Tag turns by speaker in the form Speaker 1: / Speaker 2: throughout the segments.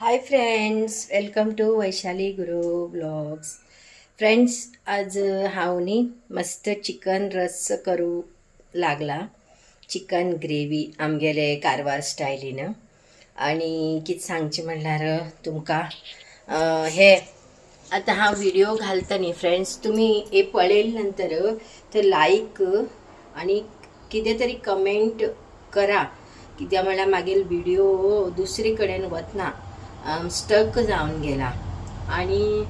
Speaker 1: High friends, welcome to Vaishali Guru blogs. Friends, आज हावनी मस्त chicken रस करू लागला. चिकन ग्रेवी आमगेले कारवार स्टायलीन आणि कित सांगचे म्हणल्यार तुमका हे आता हा व्हिडिओ घालतनी फ्रेंड्स तुम्ही हे पळेल नंतर तर लाईक आणि कितें तरी कमेंट करा. कित्याक म्हळ्यार मागील व्हिडिओ दुसरी कडेन वतना स्टक जावन गेला आणि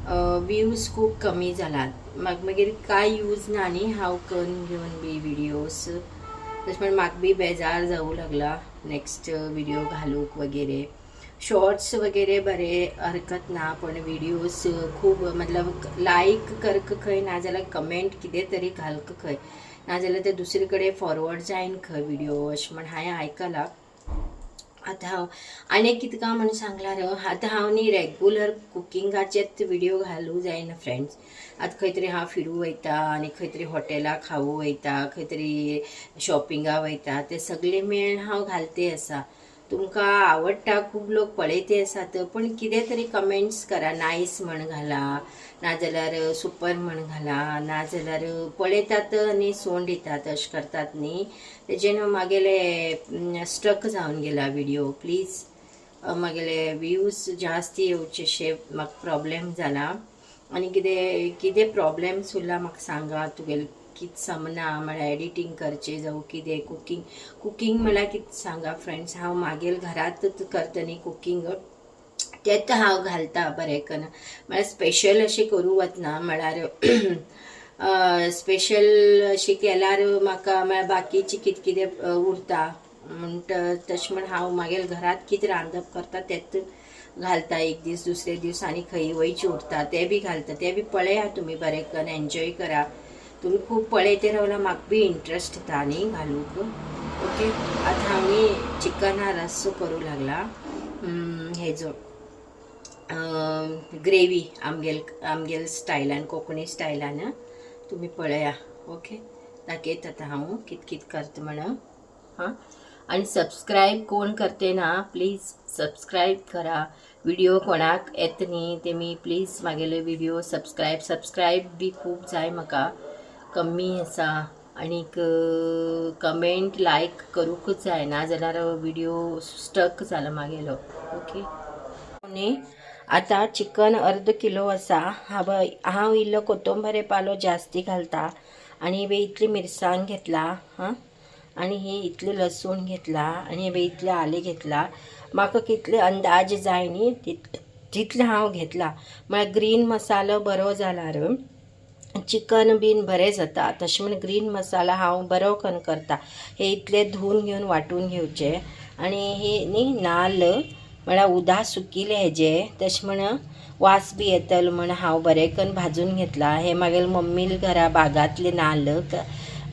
Speaker 1: व्ह्यूज खूप कमी जालात. मागीर काय यूज ना न्ही हांव करून घेवन बी व्हिडिओज. तशें म्हण म्हाका बी बेजार जावूं लागला नेक्स्ट व्हिडिओ घालूंक वगैरे. शॉर्ट्स वगैरे बरे हरकत ना, पण व्हिडिओज खूब मतलब लायक करक खंय ना जाल्यार कमेंट कितें तरी घालक खंय, नाजाल्यार ते दुसरे कडेन फॉरवर्ड जायन खंय व्हिडिओ अशें म्हण हांवें आयकलां. आतां हांव आनी कितें काय म्हणून सांगल्यार आतां हांव न्ही रेग्युलर कुकिंगाचेच व्हिडिओ घालूं जायना फ्रेंड्स. आतां खंय तरी हांव फिरूं वयता आनी खंय तरी हॉटेलाक खावूं वयता, खंय तरी शॉपिंगाक वयता, ते सगळे मेळून हांव घालते आसा. तुमकां आवडटा, खूब लोक पळयते आसात, पण कितें तरी कमेंट्स करा. नायस म्हण घाला, नाजाल्यार सुपर म्हण घाला, नाजाल्यार पळयतात आनी सोंड दितात अशें करतात न्ही. तेजेन मागेले स्टक जावन गेला व्हिडिओ. प्लीज मागेले व्ह्यूज जास्त येवचेशे म्हाका प्रॉब्लेम जाला. आनी कितें प्रॉब्लेम्स उरला म्हाका सांगा. तुगेले कितें समना म्हळ्यार एडिटींग करचें जावं कितें कुकिंग म्हळ्यार कितें सांगा फ्रेंड्स. हांव मागेल घरांतच करता न्ही कुकिंग, तेंच हांव घालता बरें करून. म्हळ्यार स्पेशल अशें करूं वतना. म्हळ्यार स्पेशल अशें केल्यार म्हाका म्हळ्यार बाकीचें कितें उरता म्हणटा तशें म्हण हांव मागेल घरांत कितें रांदप करता तेंच घालता. एक दीस दुसरे दीस आनी खंय वयचें उरता तें बी घालता. तें बी पळया तुमी बरें करून एन्जॉय करा. तुमी खूब पळयते रावल्यार म्हाका बी इंट्रस्ट येता न्ही घालूंक. ओके, आतां हांव न्ही चिकना रस करूं लागला. हेजो ग्रेवी आमगेल स्टायलान, कोंकणी स्टायलान तुमी पळया. ओके, दाखयता आतां हांव कितें करता म्हण. हां, आणि सबस्क्राईब कोण करते ना प्लीज सबस्क्राईब करा. व्हिडिओ कोणाक येता न्ही तेमी प्लीज मागेले व्हिडिओ सबस्क्राईब बी खूब जाय म्हाका, कमी आसा. आनीक कमेंट लायक करूंकच जाय, ना जाल्यार व्हिडिओ स्टक जाला मागेलो. ओके, न्ही आतां चिकन अर्द किलो आसा. हांव इल्लो कोथंबरे पालो जास्ती घालता आनी हे इतली मिरसांग घेतला. हां, आणि हे इतले लसूण घेतला आणि हे इतले आले घेतला. म्हाका कितले अंदाज जाय न्ही तितले हांव घेतला. म्हळ्यार ग्रीन मसालो बरो जाल्यार चिकन बीन बरें जाता. तशें म्हण ग्रीन मसाला हांव बरो करून करता. हे इतले धुवन घेवन वांटून घेवचे. आणि हे न्ही नाल्ल म्हळ्यार उदा सुकिले हेजे, तशें म्हण वास बी येतलो म्हण हांव बरें करून भाजून घेतला. हे मागीर मम्मील घरा बागांतले नाल्ल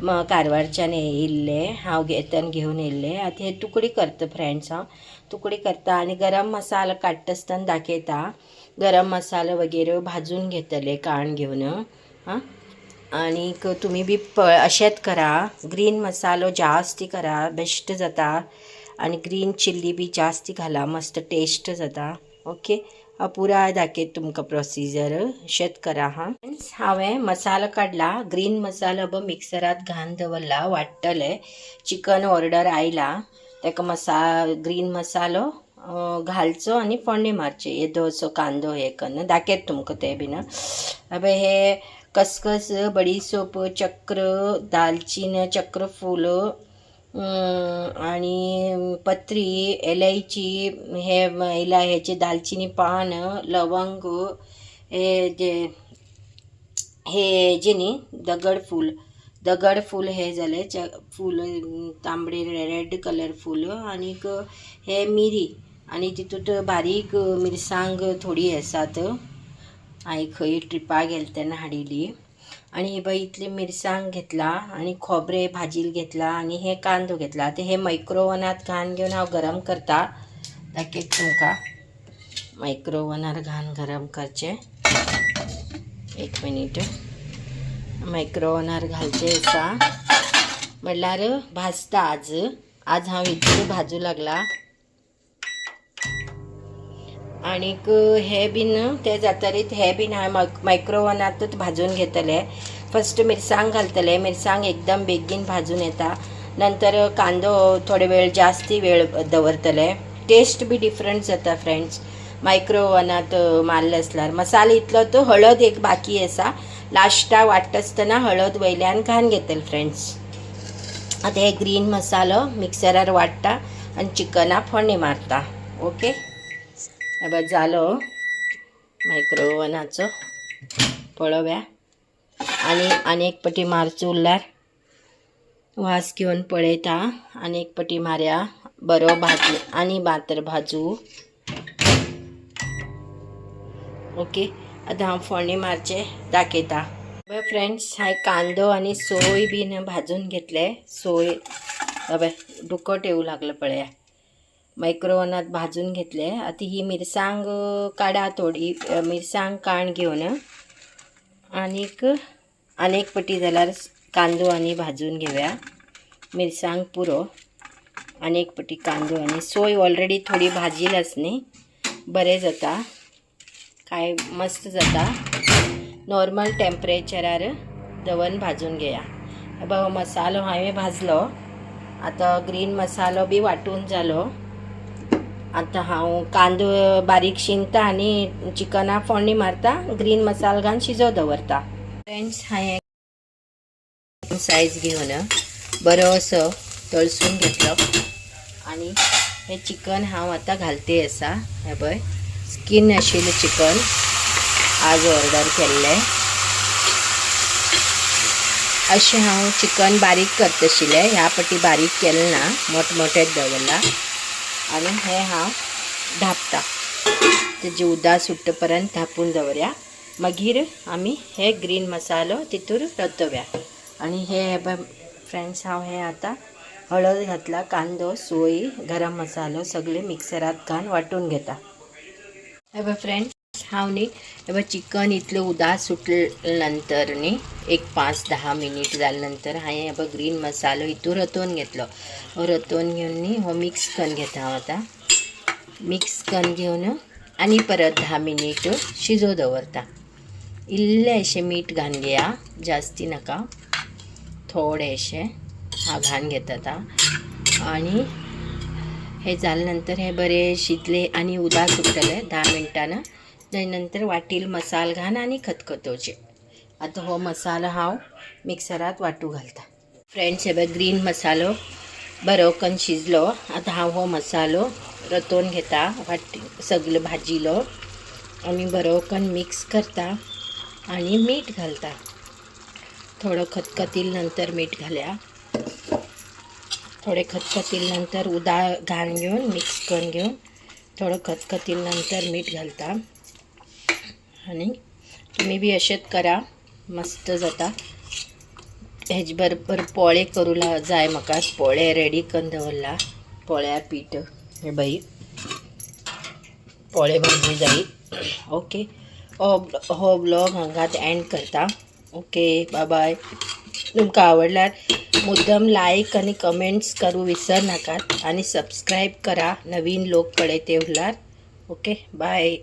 Speaker 1: कारवारच्यान येयल्ले हांव घेवन येयल्ले. आतां हे तुकडी करता फ्रेंड्स. हांव तुकडी करता आनी गरम मसालो काडटा आसतना दाखयता. गरम मसालो वगैरे भाजून घेतले काण घेवन. हां, आनीक तुमी बी अशेंच करा. ग्रीन मसालो जास्ती करा, बेस्ट जाता. आनी ग्रीन चिल्ली बी जास्ती घाला, मस्त टेस्ट जाता. ओके, पुराय दाखयत तुमकां प्रोसिजर. अशेंच करा. हां, हांवें मसालो काडला. ग्रीन मसालो मिक्सरात घालून दवरला, वाट्टले. चिकन ऑर्डर आयला, ताका ग्रीन मसालो घालचो आनी फोण्णी मारचे. येदो असो कांदो हे करून दाखयत तुमकां ते बीन. हे खसखस, बडीसोप, चक्र, दालचीन, चक्रफूल आणि पत्री, एलायची, हेची दालचिनी पान, लवंग, हे जे न्ही दगड फूल हे जाले फूल तांबडे रेड कलर फूल. आनीक हे मिरी आनी तितूंत बारीक मिरसांग थोडी आसात. हांवें खंय ट्रिपाक गेले तेन्ना हाडिल्ली. आनी हे पळय इतली मिरसांग घेतला आनी खोबरें भाजील घेतला आनी हे कांदो घेतला. आतां हे मायक्रोवनांत घालून घेवन हांव गरम करता. दाखयत तुमकां. मायक्रोवनार घालून गरम करचें. एक मिनीट. मायक्रोवनार घालचें आसा म्हणल्यार भाजता. आज हांव इतलें भाजूं लागला. आणिक हे बीन ते जातरीत हे बीन हांवें मायक्रोवनातूच भाजून घेतले. फस्ट मिरसांग घालतले. मिरसांग एकदम बेगीन भाजून येता. नंतर कांदो थोडे वेळ जास्ती वेळ दवरतले. टेस्ट बी डिफरंट जाता फ्रेंड्स मायक्रोवनात मारले असल्यार. मसालो इतलो तो हळद एक बाकी आसा. लास्टा वाटता आसतना हळद वयल्यान घालून घेतले फ्रेंड्स. आता हे ग्रीन मसालो मिक्सरार वाटता आणि चिकना फोडणी मारता. ओके हे जालो मायक्रोवनाचो. पळोव्या आनी एक पटी मारचो उरल्यार वास घेवन पळयता. आनी एक पटी मारया बरो भाजू आनी मात्र भाजू. ओके आतां हांव फोडणी मारचे दाखयता. फ्रेंड्स हांवें कांदो आनी सोय बीन भाजून घेतले. सोय दुखट येवं लागलं पळया. मायक्रोवनात भाजून घेतले. आता ही मिरसांग काडा. थोडी मिरसांग काण घेवन आनीक पटी जाल्यार कांदो आनी भाजून घेवया. मिरसांग पुरो आनीक पटी कांदो आनी सोय ऑलरेडी थोडी भाजीलाच न्ही. बरें जाता काय मस्त जाता. नॉर्मल टेम्परेचरार दवरून भाजून घेया. हो मसालो हांवें भाजलो. आता ग्रीन मसालो बी वाटून जालो. आता हांव कांदो बारीक शिनता आनी चिकना फोडणी मारता. ग्रीन मसालो घालून शिजो दवरता. फ्रेंड्स हांवें सायज घेवन बरो असो तळसून घेतलो आनी हे चिकन हांव आतां घालते आसा. हे पळय स्कीन आशिल्लें चिकन आज ऑर्डर केल्लें. अशें हांव चिकन बारीक करतशिल्लें. ह्या पटी बारीक केलें ना. मोठमोठेच दवरला आनी हे हांव धापता. तेजी उदक सुट्ट पर्यंत धापून दवरया. मागीर आमी हे ग्रीन मसालो तितूर रतोव्या. आनी हे फ्रेंड्स हांव हे आतां हळद घातला. कांदो सोय गरम मसालो सगळे मिक्सरात घालून वाटून घेता. हे पळय फ्रेंड्स हांव न्ही हे चिकन इतलें उदक सुटले नंतर न्ही एक 5-10 मिनीट जाले नंतर हांवें हे ग्रीन मसालो हितूर रतोवन घेतलो. हो रतोवन घेवन न्ही हो मिक्स करून घेता. हांव आतां मिक्स करून घेवन आनी परत 10 मिनीट शिजो दवरता. इल्लेशें मीठ घालून घेया. जास्ती नाका. थोडेशें हांव घालून घेता आतां. आनी हे जाले नंतर हे बरें शिजले आनी उदक सुट्टलें 10 मिनटान. नंतर वाटील मसालो घालून आनी खतखतोवचे. आतां हो मसालो हांव मिक्सरात वाटू घालता. फ्रेंड्स हे ग्रीन मसालो बरो करून शिजलो. आतां हांव हो मसालो रतोवन घेता. वाटी सगळो भाजिलो आनी बरो करून मिक्स करता आनी मीठ घालता. थोडो खतखतील नंतर मीठ घालया. थोडे खतखतील नंतर उदक घालून घेवन मिक्स करून घेवन थोडं खतखतील नंतर मीठ घालता. आनी तुमी बी अशेंच करा. मस्त जाता. हेजे बरोबर पोळे करूं जाय म्हाका. पोळे रेडी करून दवरला. पोळ्यार पीठ हे बाई पोळे भाजी जायी. ओके हो ब्लॉग हांगाच एंड करता. Okay bye bye. तुमकां आवडल्यार मुद्दम लाईक आणि कमेंट्स करू विसर नाकात आणि सबस्क्राईब करा नवीन लोक पळयते उरल्यार. Okay bye.